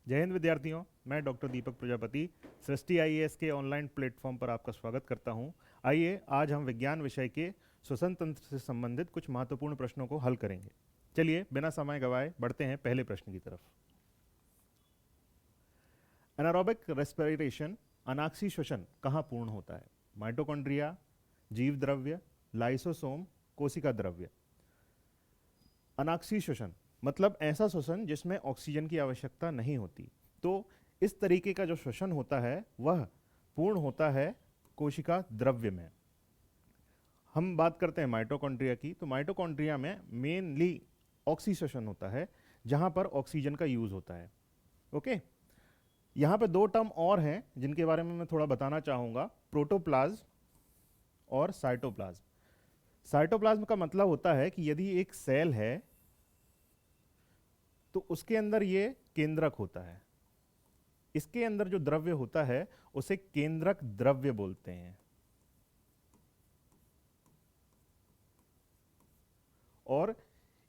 जय हिंद विद्यार्थियों, मैं डॉक्टर दीपक प्रजापति सृष्टि आईएएस के ऑनलाइन प्लेटफॉर्म पर आपका स्वागत करता हूं। आइए आज हम विज्ञान विषय के श्वसन तंत्र से संबंधित कुछ महत्वपूर्ण प्रश्नों को हल करेंगे। चलिए बिना समय गवाए बढ़ते हैं पहले प्रश्न की तरफ। एनारोबिक रेस्पिरेशन अनाक्षी श्वसन कहाँ पूर्ण होता है? माइटोकॉन्ड्रिया, जीव द्रव्य, लाइसोसोम, कोशिका द्रव्य। अनाक्षी श्वसन मतलब ऐसा श्वसन जिसमें ऑक्सीजन की आवश्यकता नहीं होती। तो इस तरीके का जो श्वसन होता है वह पूर्ण होता है कोशिका द्रव्य में। हम बात करते हैं माइटोकॉन्ड्रिया की, तो माइटोकॉन्ड्रिया में मेनली ऑक्सी श्वसन होता है जहां पर ऑक्सीजन का यूज होता है। ओके, यहाँ पे दो टर्म और हैं जिनके बारे में मैं थोड़ा बताना चाहूँगा, प्रोटोप्लाज्म और साइटोप्लाज्म। साइटोप्लाज्म का मतलब होता है कि यदि एक सेल है तो उसके अंदर ये केंद्रक होता है। इसके अंदर जो द्रव्य होता है उसे केंद्रक द्रव्य बोलते हैं, और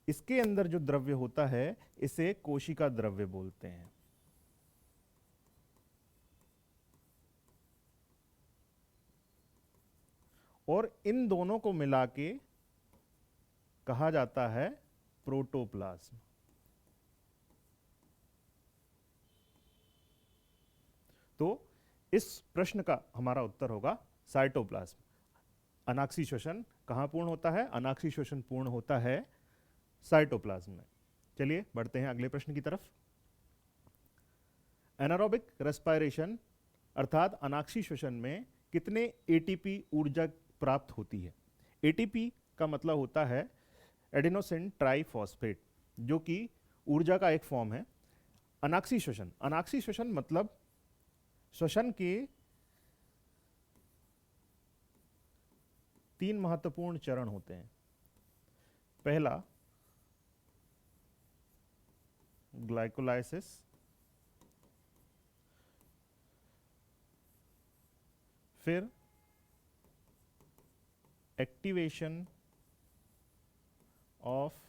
इसके अंदर जो द्रव्य होता है इसे कोशिका द्रव्य बोलते हैं। और इन दोनों को मिला के कहा जाता है प्रोटोप्लाज्म। तो इस प्रश्न का हमारा उत्तर होगा साइटोप्लाज्म। अनाक्षी श्वसन कहाँ पूर्ण होता है? अनाक्षी श्वसन पूर्ण होता है साइटोप्लाज्म में। चलिए बढ़ते हैं अगले प्रश्न की तरफ। एनारोबिक रेस्पिरेशन अर्थात अनाक्षी श्वसन में कितने एटीपी ऊर्जा प्राप्त होती है? एटीपी का मतलब होता है एडेनोसिन ट्राइफॉस्फेट, जो कि ऊर्जा का एक फॉर्म है। अनाक्षी श्वसन मतलब श्वसन के 3 महत्वपूर्ण चरण होते हैं। पहला ग्लाइकोलाइसिस, फिर activation of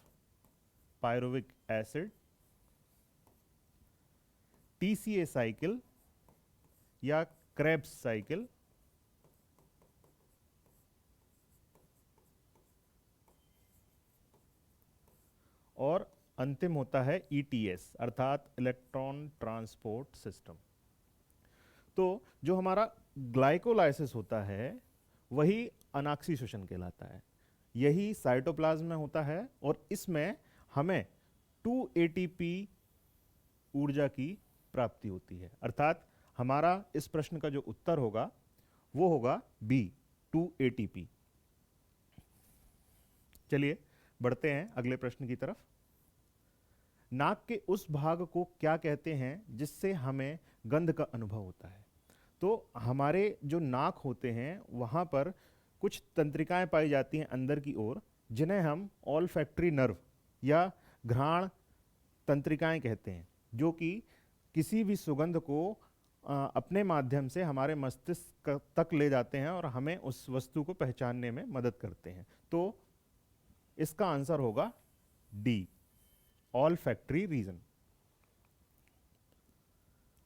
pyruvic acid, TCA cycle या क्रेब्स साइकिल, और अंतिम होता है ईटीएस अर्थात इलेक्ट्रॉन ट्रांसपोर्ट सिस्टम। तो जो हमारा ग्लाइकोलाइसिस होता है वही अनाक्षी श्वसन कहलाता है। यही साइटोप्लाज्म में होता है और इसमें हमें 2 एटीपी ऊर्जा की प्राप्ति होती है। अर्थात हमारा इस प्रश्न का जो उत्तर होगा वो होगा बी, 2 एटीपी। चलिए बढ़ते हैं अगले प्रश्न की तरफ। नाक के उस भाग को क्या कहते हैं जिससे हमें गंध का अनुभव होता है? तो हमारे जो नाक होते हैं वहां पर कुछ तंत्रिकाएं पाई जाती हैं अंदर की ओर, जिन्हें हम ऑल्फैक्टरी नर्व या घ्राण तंत्रिकाएं कहते हैं, जो कि किसी भी सुगंध को अपने माध्यम से हमारे मस्तिष्क तक ले जाते हैं और हमें उस वस्तु को पहचानने में मदद करते हैं। तो इसका आंसर होगा डी, ऑल्फैक्टरी रीजन।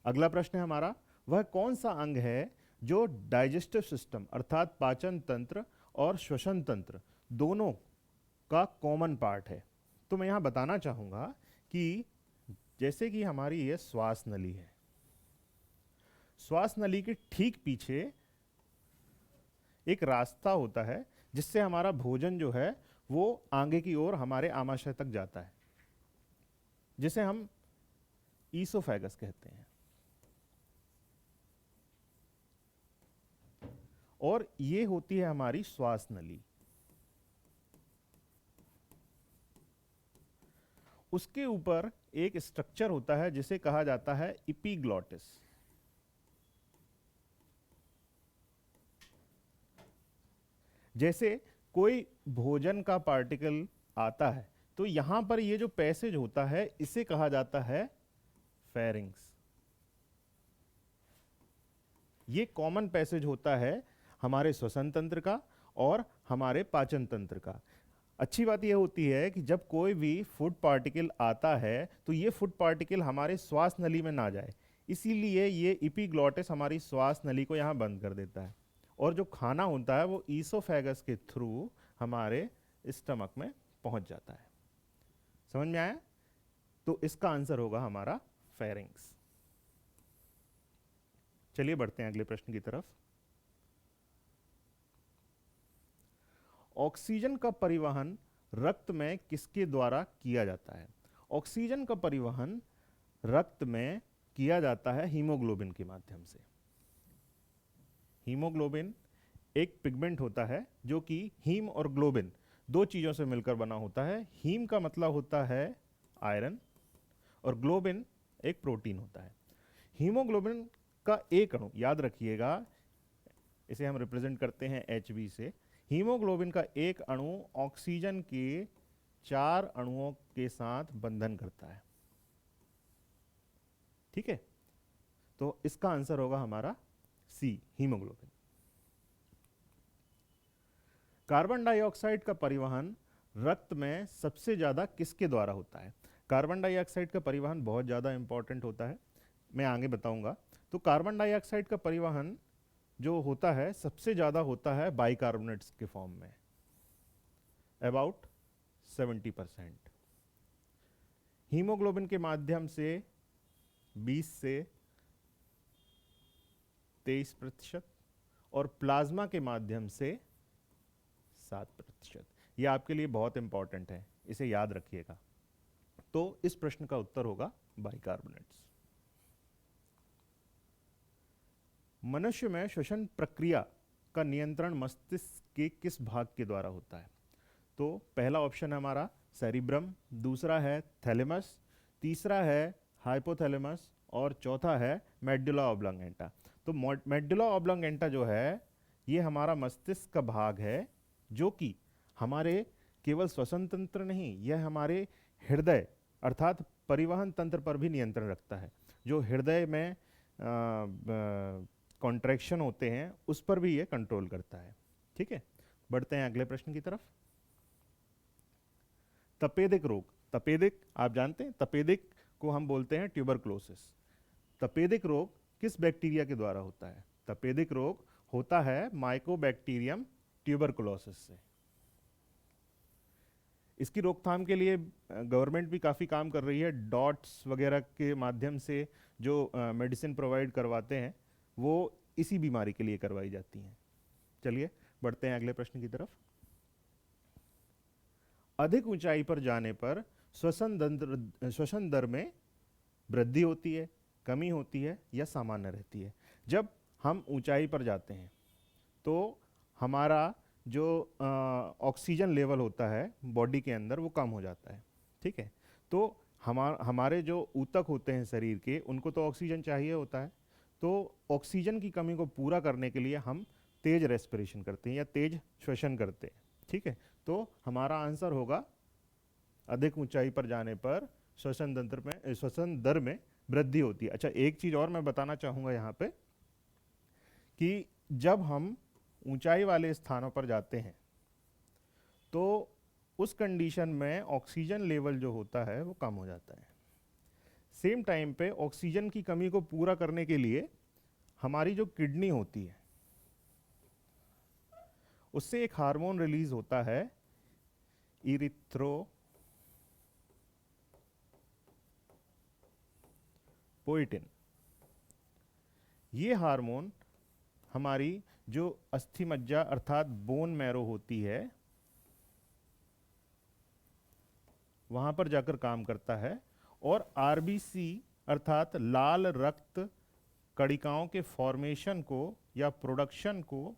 अगला प्रश्न है हमारा, वह कौन सा अंग है जो डाइजेस्टिव सिस्टम अर्थात पाचन तंत्र और श्वसन तंत्र दोनों का कॉमन पार्ट है? तो मैं यहां बताना चाहूंगा कि जैसे कि हमारी ये श्वास नली है, श्वास नली के ठीक पीछे एक रास्ता होता है जिससे हमारा भोजन जो है वो आगे की ओर हमारे आमाशय तक जाता है, जिसे हम ईसोफेगस कहते हैं। और ये होती है हमारी श्वास नली। उसके ऊपर एक स्ट्रक्चर होता है जिसे कहा जाता है इपीग्लॉटिस। जैसे कोई भोजन का पार्टिकल आता है तो यहां पर ये जो पैसेज होता है इसे कहा जाता है फेरिंग्स। ये कॉमन पैसेज होता है हमारे श्वसन तंत्र का और हमारे पाचन तंत्र का। अच्छी बात यह होती है कि जब कोई भी फूड पार्टिकल आता है तो ये फूड पार्टिकल हमारे श्वास नली में ना जाए, इसीलिए ये इपीग्लॉटिस हमारी श्वास नली को यहाँ बंद कर देता है, और जो खाना होता है वो ईसोफेगस के थ्रू हमारे स्टमक में पहुंच जाता है। समझ में आया? तो इसका आंसर होगा हमारा फेरिंग्स। चलिए बढ़ते हैं अगले प्रश्न की तरफ। ऑक्सीजन का परिवहन रक्त में किसके द्वारा किया जाता है? ऑक्सीजन का परिवहन रक्त में किया जाता है हीमोग्लोबिन के माध्यम से। हीमोग्लोबिन एक पिगमेंट होता है जो कि हीम और ग्लोबिन दो चीजों से मिलकर बना होता है। हीम का मतलब होता है आयरन और ग्लोबिन एक प्रोटीन होता है। हीमोग्लोबिन का एक अणु, याद रखिएगा, इसे हम रिप्रेजेंट करते हैं Hb से। हीमोग्लोबिन का एक अणु ऑक्सीजन के 4 अणुओं के साथ बंधन करता है। ठीक है, तो इसका आंसर होगा हमारा सी, हीमोग्लोबिन। कार्बन डाइऑक्साइड का परिवहन रक्त में सबसे ज्यादा किसके द्वारा होता है? कार्बन डाइऑक्साइड का परिवहन बहुत ज्यादा इंपॉर्टेंट होता है, मैं आगे बताऊंगा। तो कार्बन डाइऑक्साइड का परिवहन जो होता है सबसे ज्यादा होता है बाइकार्बोनेट्स के फॉर्म में, अबाउट 70%। हीमोग्लोबिन के माध्यम से 20 से 23% और प्लाज्मा के माध्यम से 7%। यह आपके लिए बहुत इंपॉर्टेंट है, इसे याद रखिएगा। तो इस प्रश्न का उत्तर होगा बाइकार्बोनेट्स। मनुष्य में श्वसन प्रक्रिया का नियंत्रण मस्तिष्क के किस भाग के द्वारा होता है? तो पहला ऑप्शन है हमारा सेरिब्रम, दूसरा है थैलेमस, तीसरा है हाइपोथैलेमस और चौथा है मेडुला ऑब्लंगेंटा। तो मेडुला ऑब्लंगेंटा जो है ये हमारा मस्तिष्क का भाग है जो कि हमारे केवल श्वसन तंत्र नहीं, यह हमारे हृदय अर्थात परिवहन तंत्र पर भी नियंत्रण रखता है। जो हृदय में कॉन्ट्रैक्शन होते हैं उस पर भी ये कंट्रोल करता है। ठीक है, बढ़ते हैं अगले प्रश्न की तरफ। तपेदिक रोग, तपेदिक आप जानते हैं, तपेदिक को हम बोलते हैं ट्यूबरक्लोसिस। तपेदिक रोग किस बैक्टीरिया के द्वारा होता है? तपेदिक रोग होता है माइकोबैक्टीरियम ट्यूबरकुलोसिस से। इसकी रोकथाम के लिए गवर्नमेंट भी काफ़ी काम कर रही है। डॉट्स वगैरह के माध्यम से जो मेडिसिन प्रोवाइड करवाते हैं वो इसी बीमारी के लिए करवाई जाती हैं। चलिए बढ़ते हैं अगले प्रश्न की तरफ। अधिक ऊंचाई पर जाने पर श्वसन दर में वृद्धि होती है, कमी होती है या सामान्य रहती है? जब हम ऊंचाई पर जाते हैं तो हमारा जो ऑक्सीजन लेवल होता है बॉडी के अंदर वो कम हो जाता है। ठीक है, तो हमारे जो ऊतक होते हैं शरीर के, उनको तो ऑक्सीजन चाहिए होता है। तो ऑक्सीजन की कमी को पूरा करने के लिए हम तेज रेस्पिरेशन करते हैं या तेज श्वसन करते हैं। ठीक है, तो हमारा आंसर होगा अधिक ऊंचाई पर जाने पर श्वसन तंत्र में, श्वसन दर में वृद्धि होती है। अच्छा, एक चीज और मैं बताना चाहूंगा यहाँ पे कि जब हम ऊंचाई वाले स्थानों पर जाते हैं तो उस कंडीशन में ऑक्सीजन लेवल जो होता है वो कम हो जाता है। सेम टाइम पे ऑक्सीजन की कमी को पूरा करने के लिए हमारी जो किडनी होती है उससे एक हार्मोन रिलीज होता है इरिथ्रोपोइटिन। ये हार्मोन हमारी जो अस्थि मज्जा अर्थात बोन मैरो होती है वहां पर जाकर काम करता है और आरबीसी अर्थात लाल रक्त कणिकाओं के फॉर्मेशन को या प्रोडक्शन को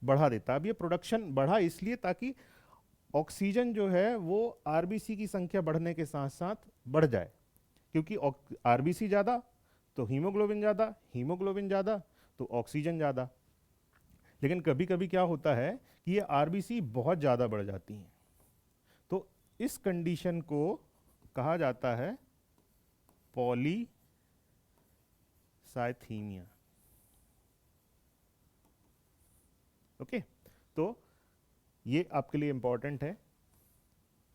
बढ़ा देता है। अब ये प्रोडक्शन बढ़ा इसलिए ताकि ऑक्सीजन जो है वो आरबीसी की संख्या बढ़ने के साथ साथ बढ़ जाए, क्योंकि आरबीसी ज़्यादा तो हीमोग्लोबिन ज़्यादा, हीमोग्लोबिन ज़्यादा तो ऑक्सीजन ज़्यादा। लेकिन कभी कभी क्या होता है कि ये आरबीसी बहुत ज़्यादा बढ़ जाती हैं, तो इस कंडीशन को कहा जाता है पॉलीसाइथीमिया। ओके, तो ये आपके लिए इंपॉर्टेंट है।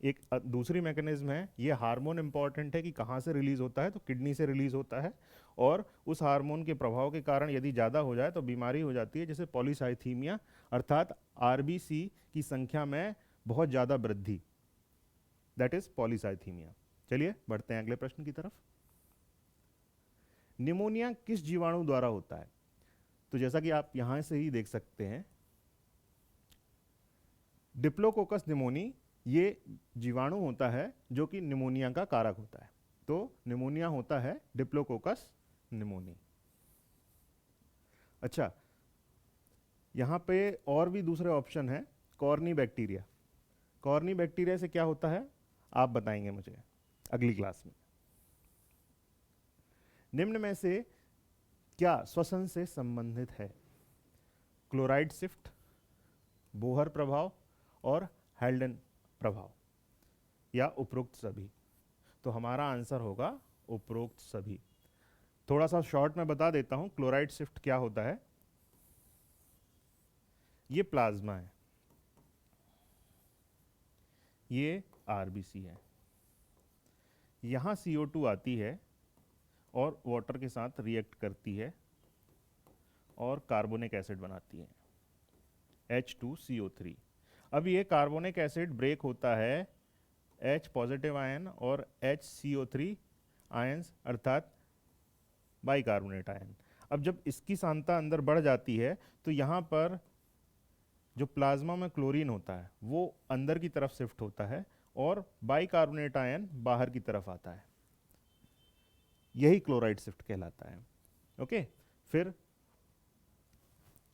एक दूसरी मैकेनिज्म है, ये हार्मोन इंपॉर्टेंट है कि कहाँ से रिलीज होता है, तो किडनी से रिलीज होता है, और उस हार्मोन के प्रभाव के कारण यदि ज़्यादा हो जाए तो बीमारी हो जाती है जैसे पॉलीसाइथीमिया, अर्थात आरबीसी की संख्या में बहुत ज़्यादा वृद्धि, दैट इज पॉलीसाइथीमिया। चलिए बढ़ते हैं अगले प्रश्न की तरफ। निमोनिया किस जीवाणु द्वारा होता है? तो जैसा कि आप यहां से ही देख सकते हैं, डिप्लोकोकस निमोनी ये जीवाणु होता है जो कि निमोनिया का कारक होता है। तो निमोनिया होता है डिप्लोकोकस निमोनी। अच्छा, यहाँ पे और भी दूसरे ऑप्शन है, कॉर्नी बैक्टीरिया। कॉर्नी बैक्टीरिया से क्या होता है आप बताएंगे मुझे अगली क्लास में। निम्न में से क्या श्वसन से संबंधित है? क्लोराइड शिफ्ट, बोहर प्रभाव और हेल्डन प्रभाव, या उपरोक्त सभी? तो हमारा आंसर होगा उपरोक्त सभी। थोड़ा सा शॉर्ट में बता देता हूं क्लोराइड शिफ्ट क्या होता है। ये प्लाज्मा है, ये आरबीसी है, यहां CO2 आती है और वाटर के साथ रिएक्ट करती है और कार्बोनिक एसिड बनाती है H2CO3। अब ये कार्बोनिक एसिड ब्रेक होता है H पॉजिटिव आयन और HCO3 आयंस, अर्थात बाइकार्बोनेट आयन। अब जब इसकी सांद्रता अंदर बढ़ जाती है तो यहाँ पर जो प्लाज्मा में क्लोरीन होता है वो अंदर की तरफ शिफ्ट होता है और बाइकार्बोनेट आयन बाहर की तरफ आता है, यही क्लोराइड शिफ्ट कहलाता है। ओके, फिर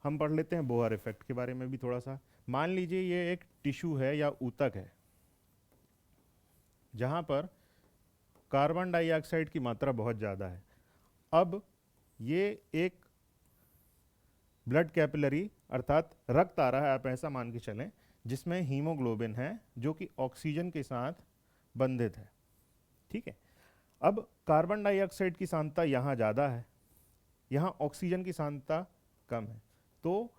हम पढ़ लेते हैं बोहर इफेक्ट के बारे में भी थोड़ा सा। मान लीजिए ये एक टिश्यू है या ऊतक है जहां पर कार्बन डाइऑक्साइड की मात्रा बहुत ज़्यादा है। अब ये एक ब्लड कैपिलरी अर्थात रक्त आ रहा है, आप ऐसा मान के चलें, जिसमें हीमोग्लोबिन है जो कि ऑक्सीजन के साथ बंधित है। ठीक है, अब कार्बन डाइऑक्साइड की सांद्रता यहाँ ज़्यादा है, यहाँ ऑक्सीजन की सांद्रता कम है, तो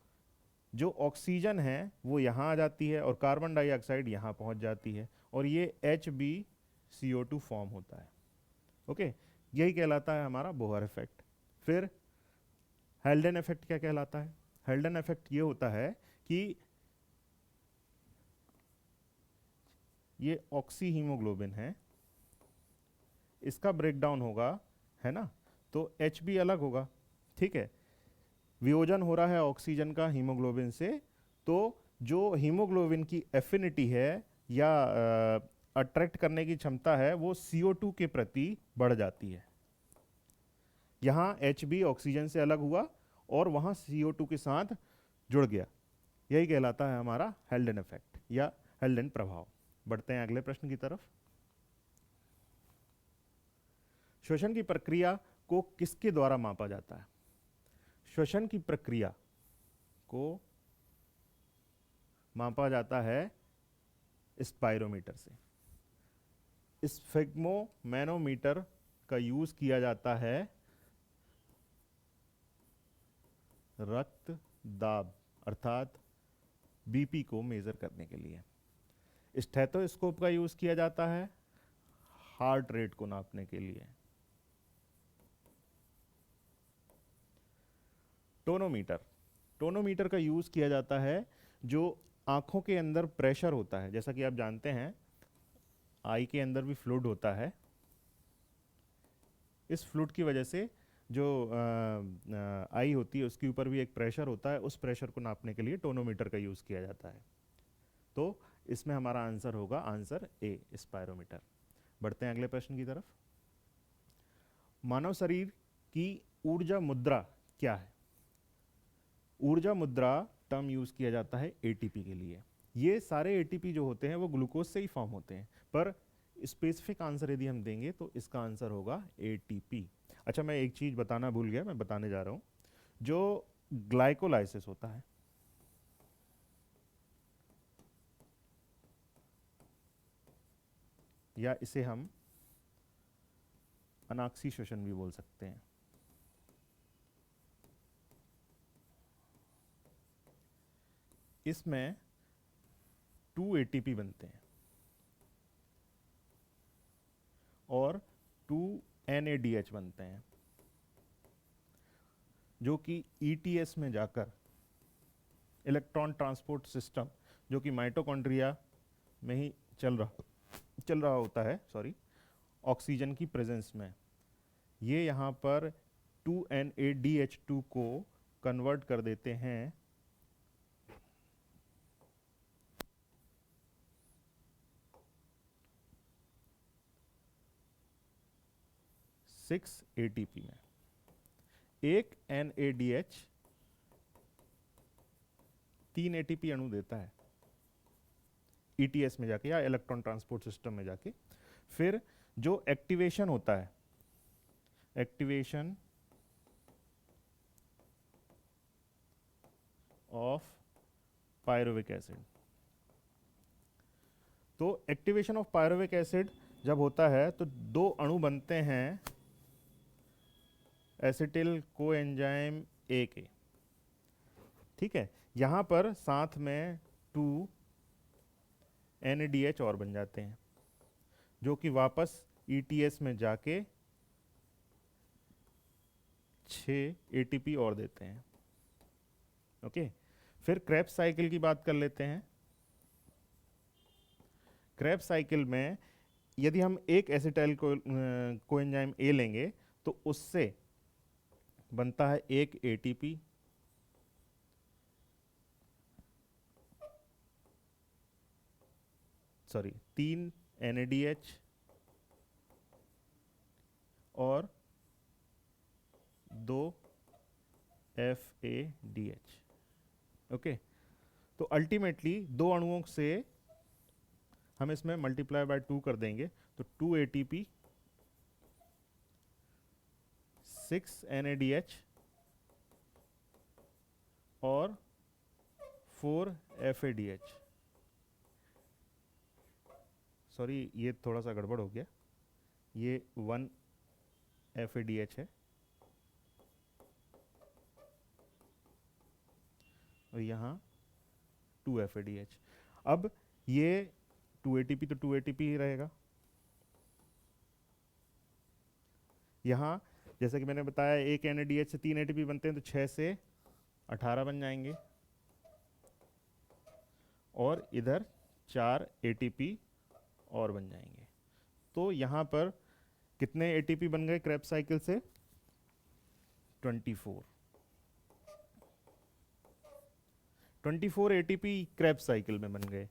जो ऑक्सीजन है वो यहाँ आ जाती है और कार्बन डाइऑक्साइड यहाँ पहुँच जाती है और ये HbCO2 फॉर्म होता है। ओके, यही कहलाता है हमारा बोहर इफेक्ट। फिर हेल्डन इफेक्ट क्या कहलाता है? हेल्डन इफेक्ट ये होता है कि ये ऑक्सी हीमोग्लोबिन है, इसका ब्रेकडाउन होगा, है ना, तो Hb अलग होगा। ठीक है, वियोजन हो रहा है ऑक्सीजन का हीमोग्लोबिन से, तो जो हीमोग्लोबिन की एफिनिटी है या अट्रैक्ट करने की क्षमता है वो CO2 के प्रति बढ़ जाती है। यहाँ Hb ऑक्सीजन से अलग हुआ और वहाँ CO2 के साथ जुड़ गया, यही कहलाता है हमारा हेल्डन इफेक्ट या हेल्डन प्रभाव। बढ़ते हैं अगले प्रश्न की तरफ। श्वसन की प्रक्रिया को किसके द्वारा मापा जाता है? श्वसन की प्रक्रिया को मापा जाता है स्पाइरोमीटर से। स्फिग्मोमैनोमीटर का यूज किया जाता है रक्त दाब अर्थात बीपी को मेजर करने के लिए। स्टेथोस्कोप का यूज किया जाता है हार्ट रेट को नापने के लिए। टोनोमीटर, टोनोमीटर का यूज किया जाता है जो आंखों के अंदर प्रेशर होता है, जैसा कि आप जानते हैं आई के अंदर भी फ्लूइड होता है, इस फ्लूइड की वजह से जो आई होती है उसके ऊपर भी एक प्रेशर होता है, उस प्रेशर को नापने के लिए टोनोमीटर का यूज किया जाता है। तो इसमें हमारा आंसर होगा आंसर ए, स्पाइरोमीटर। बढ़ते हैं अगले प्रश्न की तरफ। मानव शरीर की ऊर्जा मुद्रा क्या है? ऊर्जा मुद्रा टर्म यूज किया जाता है एटीपी के लिए। ये सारे एटीपी जो होते हैं वो ग्लूकोज से ही फॉर्म होते हैं, पर स्पेसिफिक आंसर यदि हम देंगे तो इसका आंसर होगा एटीपी। अच्छा, मैं एक चीज बताना भूल गया, मैं बताने जा रहा हूं। जो ग्लाइकोलाइसिस होता है, या इसे हम अनाक्सी श्वसन भी बोल सकते हैं, इसमें 2 एटीपी बनते हैं और 2 NADH बनते हैं, जो कि ETS में जाकर इलेक्ट्रॉन ट्रांसपोर्ट सिस्टम, जो कि माइटोकॉन्ड्रिया में ही चल रहा होता है, सॉरी, ऑक्सीजन की प्रेजेंस में, ये यहाँ पर 2 NADH2 को कन्वर्ट कर देते हैं 6 ATP में। एक NADH 3 ATP अणु देता है ETS में जाके या इलेक्ट्रॉन ट्रांसपोर्ट सिस्टम में जाके। फिर जो एक्टिवेशन होता है, एक्टिवेशन ऑफ पायरुविक एसिड, तो एक्टिवेशन ऑफ पायरुविक एसिड जब होता है तो 2 अणु बनते हैं एसिटिल कोएंजाइम ए के, ठीक है। यहाँ पर साथ में 2 NADH और बन जाते हैं, जो कि वापस ETS में जाके 6 ATP और देते हैं, ओके। फिर क्रेब्स साइकिल की बात कर लेते हैं। क्रेब्स साइकिल में यदि हम एक एसिटाइल कोएंजाइम ए लेंगे तो उससे बनता है 1 ATP, सॉरी 3 NADH और 2 FADH, ओके। तो अल्टीमेटली 2 अणुओं से हम इसमें मल्टीप्लाई बाय 2 कर देंगे तो 2 ATP, 6 NADH और 4 FADH, सॉरी ये थोड़ा सा गड़बड़ हो गया, ये 1 FADH है और यहाँ 2 FADH। अब ये 2 ATP तो 2 ATP ही रहेगा। यहाँ जैसे कि मैंने बताया एक NADH से 3 ATP बनते हैं तो 6 से 18 बन जाएंगे और इधर 4 ATP और बन जाएंगे। तो यहाँ पर कितने ATP बन गए क्रेब्स साइकिल से? 24। 24 ATP क्रेब्स साइकिल में बन गए।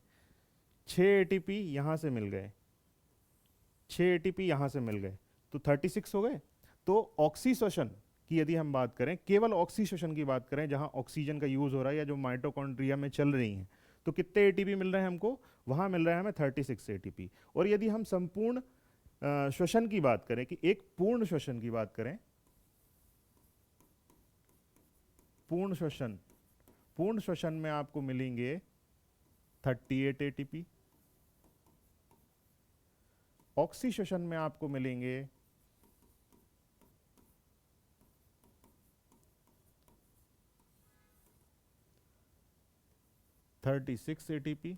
6 ATP यहाँ से मिल गए, 6 ATP यहाँ से मिल गए, तो 36 हो गए। तो ऑक्सीशोषण की यदि हम बात करें, केवल ऑक्सीशोषण की बात करें जहाँ ऑक्सीजन का यूज हो रहा है या जो माइटोकॉन्ड्रिया में चल रही हैं, तो कितने ATP मिल रहे हैं हमको? वहाँ मिल रहा है हमें 36 ATP। और यदि हम संपूर्ण श्वसन की बात करें, कि एक पूर्ण श्वसन की बात करें, पूर्ण श्वसन में आपको मिलेंगे 38 ATP, ऑक्सीशोषण में आपको मिलेंगे 36 ATP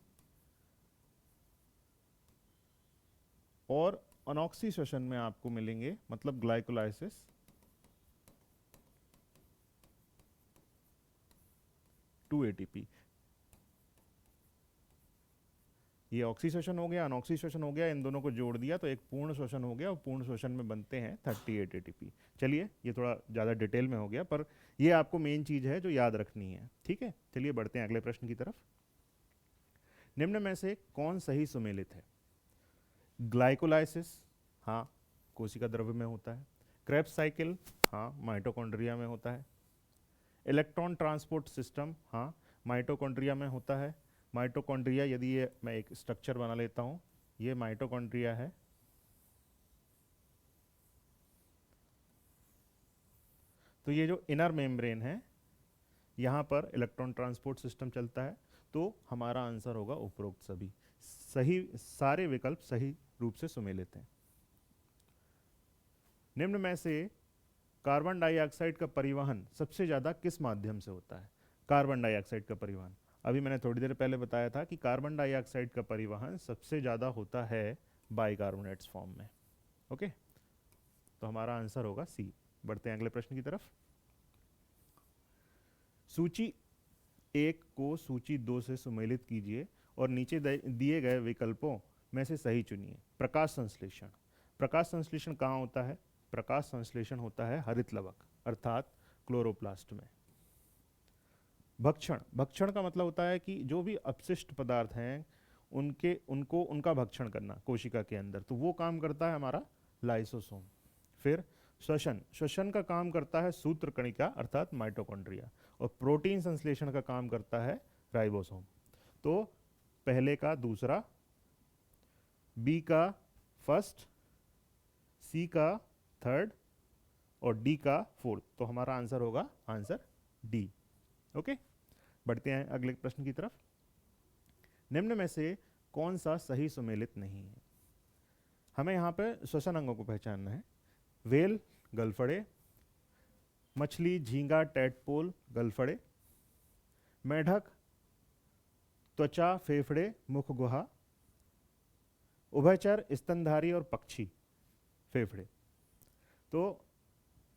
और अनऑक्सीशोषण में आपको मिलेंगे, मतलब ग्लाइकोलाइसिस, 2 ATP। ये ऑक्सीशोषण हो गया, अनऑक्सीशोषण हो गया, इन दोनों को जोड़ दिया तो एक पूर्ण शोषण हो गया और पूर्ण शोषण में बनते हैं 38 ATP। चलिए ये थोड़ा ज़्यादा डिटेल में हो गया, पर ये आपको मेन चीज़ है जो याद रखनी है, ठीक है। चलिए बढ़ते हैं अगले प्रश्न की तरफ। निम्न में से कौन सही सुमेलित है? ग्लाइकोलाइसिस, हाँ, कोशिका द्रव्य में होता है। क्रेब्स साइकिल, हाँ, माइटोकॉन्ड्रिया में होता है। इलेक्ट्रॉन ट्रांसपोर्ट सिस्टम, हाँ, माइटोकॉन्ड्रिया में होता है। माइटोकॉन्ड्रिया, यदि ये मैं एक स्ट्रक्चर बना लेता हूँ, ये माइटोकॉन्ड्रिया है, तो ये जो इनर मेम्ब्रेन है, यहाँ पर इलेक्ट्रॉन ट्रांसपोर्ट सिस्टम चलता है। तो हमारा आंसर होगा उपरोक्त सभी। सही, सारे विकल्प सही रूप से सुमेलित हैं। निम्न में से कार्बन डाइऑक्साइड का परिवहन सबसे ज़्यादा किस माध्यम से होता है? कार्बन डाइऑक्साइड का परिवहन, अभी मैंने थोड़ी देर पहले बताया था कि कार्बन डाइऑक्साइड का परिवहन सबसे ज़्यादा होता है बाइकार्बोनेट्स फॉर्म में। ओके, तो हमारा आंसर होगा सी। बढ़ते हैं अगले प्रश्न की तरफ। सूची 1 को सूची 2 से सुमेलित कीजिए और नीचे दिए गए विकल्पों में से सही चुनिए। प्रकाश संश्लेषण। प्रकाश संश्लेषण कहाँ होता है? प्रकाश संश्लेषण होता है हरित लवक अर्थात क्लोरोप्लास्ट में। भक्षण। भक्षण का मतलब होता है कि जो भी अपशिष्ट पदार्थ हैं उनका भक्षण करना कोशिका के अंदर, तो वो काम करता है हमारा लाइसोसोम। फिर श्वसन। श्वसन का काम करता है सूत्रकणिका अर्थात माइटोकॉन्ड्रिया, और प्रोटीन संश्लेषण का काम करता है राइबोसोम। तो पहले का दूसरा, बी का फर्स्ट, सी का थर्ड और डी का फोर्थ, तो हमारा आंसर होगा आंसर डी। ओके, बढ़ते हैं अगले प्रश्न की तरफ। निम्न में से कौन सा सही सुमेलित नहीं है? हमें यहाँ पे श्वसन अंगों को पहचानना है। वेल गलफड़े, मछली झींगा टैडपोल गलफड़े, मेढक त्वचा फेफड़े मुख गुहा, उभयचर स्तनधारी और पक्षी फेफड़े। तो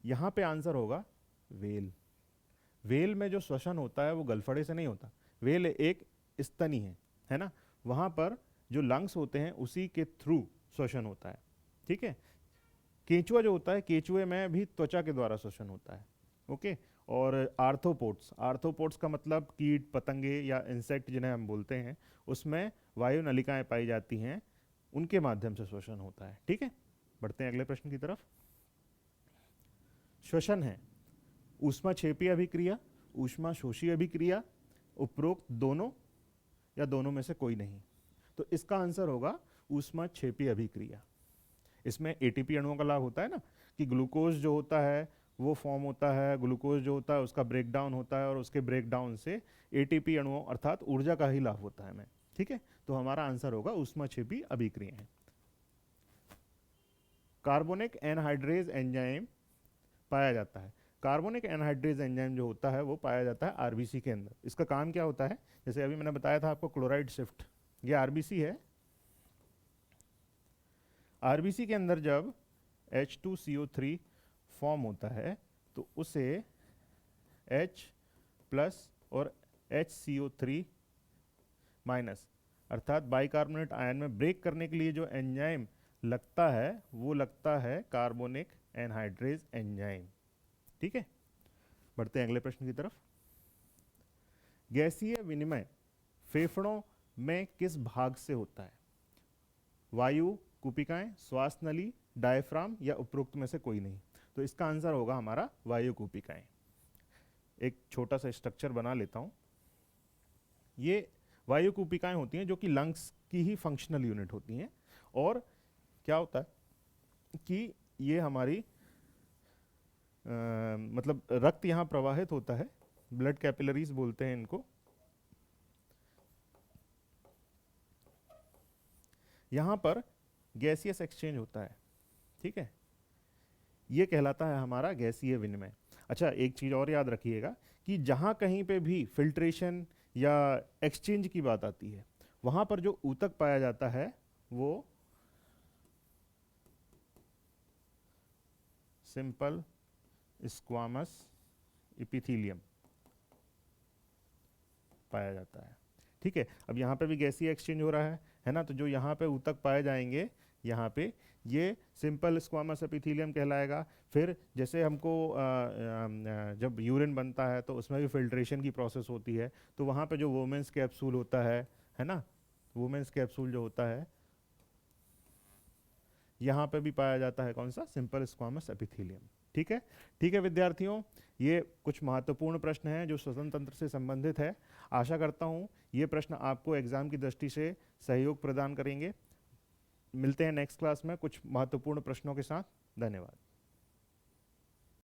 यहाँ पे आंसर होगा वेल। वेल में जो श्वसन होता है वो गलफड़े से नहीं होता। वेल एक स्तनी है ना, वहाँ पर जो लंग्स होते हैं उसी के थ्रू श्वसन होता है। ठीक है, केंचुआ जो होता है, केंचुए में भी त्वचा के द्वारा श्वसन होता है। ओके, और आर्थ्रोपोड्स, आर्थ्रोपोड्स का मतलब कीट पतंगे या इंसेक्ट जिन्हें हम बोलते हैं, उसमें वायु नलिकाएं पाई जाती हैं, उनके माध्यम से श्वसन होता है। ठीक है, बढ़ते हैं अगले प्रश्न की तरफ। श्वसन है ऊष्मा क्षेपी अभिक्रिया, ऊष्मा शोषी अभिक्रिया, उपरोक्त दोनों या दोनों में से कोई नहीं। तो इसका आंसर होगा ऊष्मा क्षेपी अभिक्रिया। इसमें एटीपी अणुओं का लाभ होता है ना, कि ग्लूकोज जो होता है वो फॉर्म होता है, ग्लूकोज जो होता है उसका ब्रेकडाउन होता है, और उसके ब्रेकडाउन से एटीपी अणुओं अर्थात ऊर्जा का ही लाभ होता है हमें। ठीक है, तो हमारा आंसर होगा ऊष्माक्षेपी अभिक्रियाएं। कार्बोनिक एनहाइड्रेज एंजाइम पाया जाता है। कार्बोनिक एनहाइड्रेज एंजाइम जो होता है वो पाया जाता है आरबीसी के अंदर। इसका काम क्या होता है? जैसे अभी मैंने बताया था आपको क्लोराइड शिफ्ट, ये आरबीसी है। आरबीसी के अंदर जब H2CO3 फॉर्म होता है तो उसे H+ और HCO3- अर्थात बाइकार्बोनेट आयन में ब्रेक करने के लिए जो एंजाइम लगता है वो लगता है कार्बोनिक एनहाइड्रेज एंजाइम। ठीक है, बढ़ते हैं अगले प्रश्न की तरफ। गैसीय विनिमय फेफड़ों में किस भाग से होता है? वायु कूपिकाएं, श्वास नली, डायफ्राम या उपरोक्त में से कोई नहीं। तो इसका आंसर होगा हमारा वायु कूपिकाएं। एक छोटा सा स्ट्रक्चर बना लेता हूं। ये वायु कूपिकाएं होती हैं जो कि लंग्स की ही फंक्शनल यूनिट होती हैं, और क्या होता है कि ये हमारी मतलब रक्त यहाँ प्रवाहित होता है, ब्लड कैपिलरीज बोलते हैं इनको। यहाँ पर गैसियस एक्सचेंज होता है। ठीक है, ये कहलाता है हमारा गैसीय विनिमय। अच्छा, एक चीज़ और याद रखिएगा कि जहाँ कहीं पे भी फिल्ट्रेशन या एक्सचेंज की बात आती है, वहाँ पर जो ऊतक पाया जाता है वो सिंपल स्क्वामस एपिथेलियम पाया जाता है। ठीक है, अब यहाँ पे भी गैसीय एक्सचेंज हो रहा है ना, तो जो यहाँ पे ऊतक पाए जाएंगे यहाँ पे ये सिंपल स्क्वामस एपिथेलियम कहलाएगा। फिर जैसे हमको जब यूरिन बनता है तो उसमें भी फिल्ट्रेशन की प्रोसेस होती है, तो वहाँ पे जो वोमेंस कैप्सूल होता है ना, वोमेंस कैप्सूल जो होता है यहाँ पे भी पाया जाता है कौन सा? Simple squamous epithelium. ठीक है, ठीक है विद्यार्थियों, ये कुछ महत्वपूर्ण प्रश्न हैं जो श्वसन तंत्र से संबंधित है। आशा करता हूँ ये प्रश्न आपको एग्जाम की दृष्टि से सहयोग प्रदान करेंगे। मिलते हैं नेक्स्ट क्लास में कुछ महत्वपूर्ण प्रश्नों के साथ। धन्यवाद।